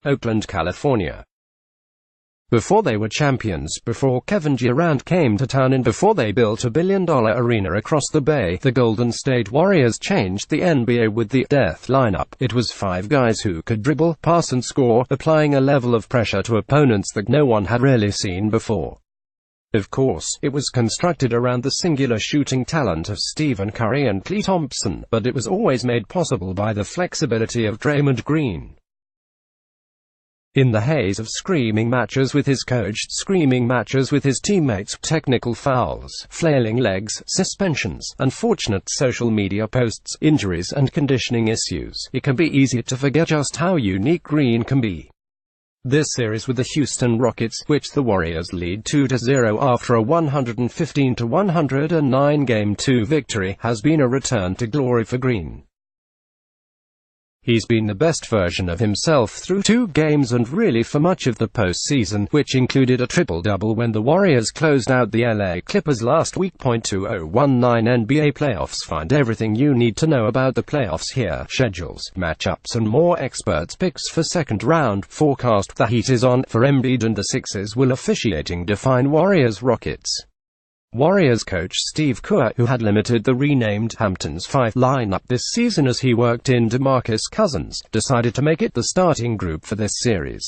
Oakland, California. Before they were champions, before Kevin Durant came to town and before they built a billion-dollar arena across the bay, the Golden State Warriors changed the NBA with the death lineup. It was 5 guys who could dribble, pass and score, applying a level of pressure to opponents that no one had really seen before. Of course, it was constructed around the singular shooting talent of Stephen Curry and Klay Thompson, but it was always made possible by the flexibility of Draymond Green. In the haze of screaming matches with his coach, screaming matches with his teammates, technical fouls, flailing legs, suspensions, unfortunate social media posts, injuries and conditioning issues, it can be easy to forget just how unique Green can be. This series with the Houston Rockets, which the Warriors lead 2-0 after a 115-109 Game 2 victory, has been a return to glory for Green. He's been the best version of himself through 2 games and really for much of the postseason, which included a triple-double when the Warriors closed out the LA Clippers last week. 2019 NBA playoffs. Find everything you need to know about the playoffs here. Schedules, matchups and more. Experts' picks for second round. Forecast. The heat is on for Embiid and the Sixers will officiating define Warriors-Rockets. Warriors coach Steve Kerr, who had limited the renamed Hamptons 5 lineup this season as he worked in DeMarcus Cousins, decided to make it the starting group for this series.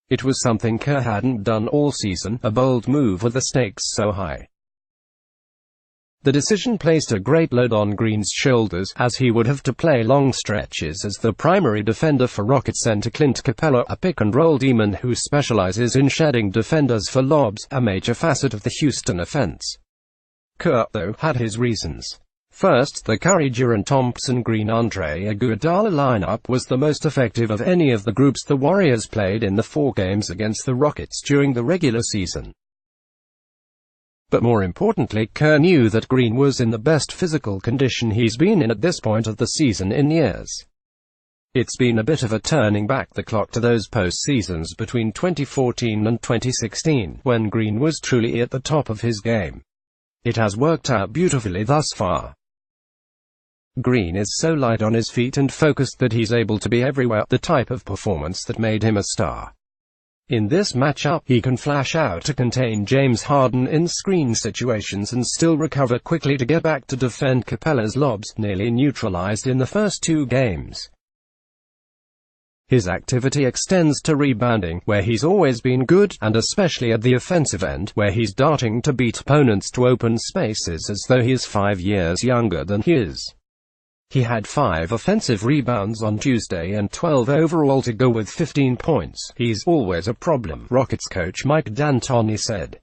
It was something Kerr hadn't done all season, a bold move with the stakes so high. The decision placed a great load on Green's shoulders, as he would have to play long stretches as the primary defender for Rockets center Clint Capella, a pick-and-roll demon who specializes in shedding defenders for lobs, a major facet of the Houston offense. Kerr, though, had his reasons. First, the Curry Durant Thompson Green Andre Iguodala lineup was the most effective of any of the groups the Warriors played in the 4 games against the Rockets during the regular season. But more importantly, Kerr knew that Green was in the best physical condition he's been in at this point of the season in years. It's been a bit of a turning back the clock to those postseasons between 2014 and 2016, when Green was truly at the top of his game. It has worked out beautifully thus far. Green is so light on his feet and focused that he's able to be everywhere, the type of performance that made him a star. In this matchup, he can flash out to contain James Harden in screen situations and still recover quickly to get back to defend Capella's lobs, nearly neutralized in the first 2 games. His activity extends to rebounding, where he's always been good, and especially at the offensive end, where he's darting to beat opponents to open spaces as though he is 5 years younger than he is. He had 5 offensive rebounds on Tuesday and 12 overall to go with 15 points. He's always a problem, Rockets coach Mike D'Antoni said.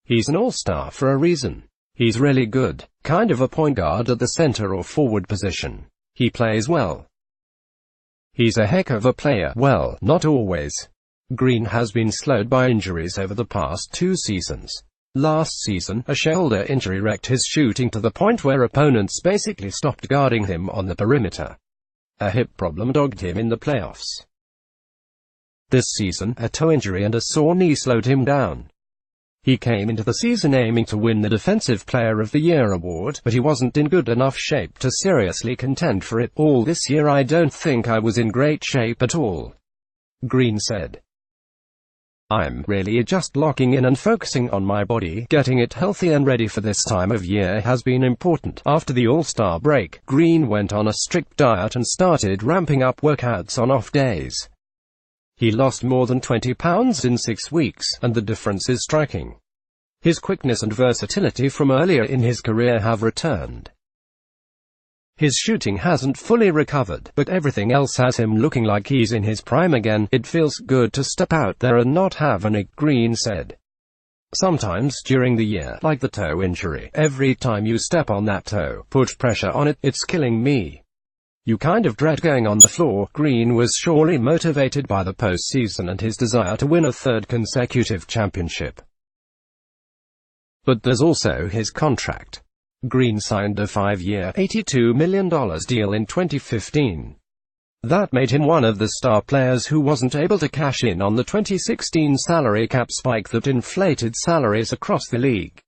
He's an all-star for a reason. He's really good, kind of a point guard at the center or forward position. He plays well. He's a heck of a player. Well, not always. Green has been slowed by injuries over the past 2 seasons. Last season, a shoulder injury wrecked his shooting to the point where opponents basically stopped guarding him on the perimeter. A hip problem dogged him in the playoffs. This season, a toe injury and a sore knee slowed him down. He came into the season aiming to win the Defensive Player of the Year award, but he wasn't in good enough shape to seriously contend for it. All this year I don't think I was in great shape at all, Green said. I'm really just locking in and focusing on my body. Getting it healthy and ready for this time of year has been important. After the All-Star break, Green went on a strict diet and started ramping up workouts on off days. He lost more than 20 pounds in 6 weeks, and the difference is striking. His quickness and versatility from earlier in his career have returned. His shooting hasn't fully recovered, but everything else has him looking like he's in his prime again. It feels good to step out there and not have an ache, Green said. Sometimes during the year, like the toe injury, every time you step on that toe, put pressure on it, it's killing me. You kind of dread going on the floor. Green was surely motivated by the postseason and his desire to win a 3rd consecutive championship. But there's also his contract. Green signed a 5-year, $82 million deal in 2015. That made him one of the star players who wasn't able to cash in on the 2016 salary cap spike that inflated salaries across the league.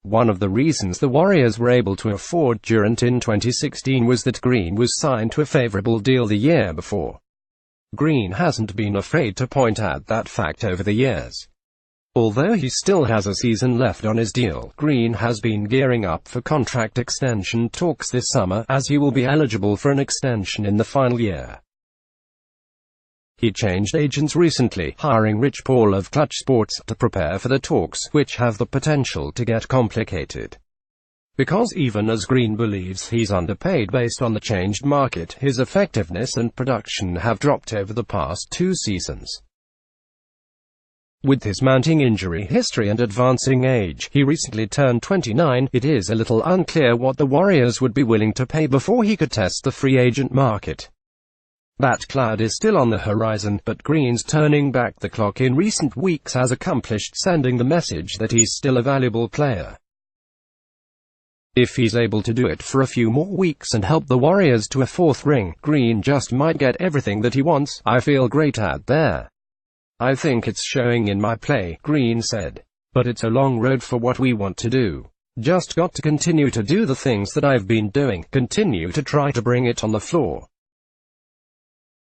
One of the reasons the Warriors were able to afford Durant in 2016 was that Green was signed to a favorable deal the year before. Green hasn't been afraid to point out that fact over the years. Although he still has a season left on his deal, Green has been gearing up for contract extension talks this summer, as he will be eligible for an extension in the final year. He changed agents recently, hiring Rich Paul of Clutch Sports to prepare for the talks, which have the potential to get complicated. Because even as Green believes he's underpaid based on the changed market, his effectiveness and production have dropped over the past 2 seasons. With his mounting injury history and advancing age, he recently turned 29, it is a little unclear what the Warriors would be willing to pay before he could test the free agent market. That cloud is still on the horizon, but Green's turning back the clock in recent weeks has accomplished sending the message that he's still a valuable player. If he's able to do it for a few more weeks and help the Warriors to a 4th ring, Green just might get everything that he wants. I feel great out there. I think it's showing in my play, Green said. But it's a long road for what we want to do. Just got to continue to do the things that I've been doing, continue to try to bring it on the floor.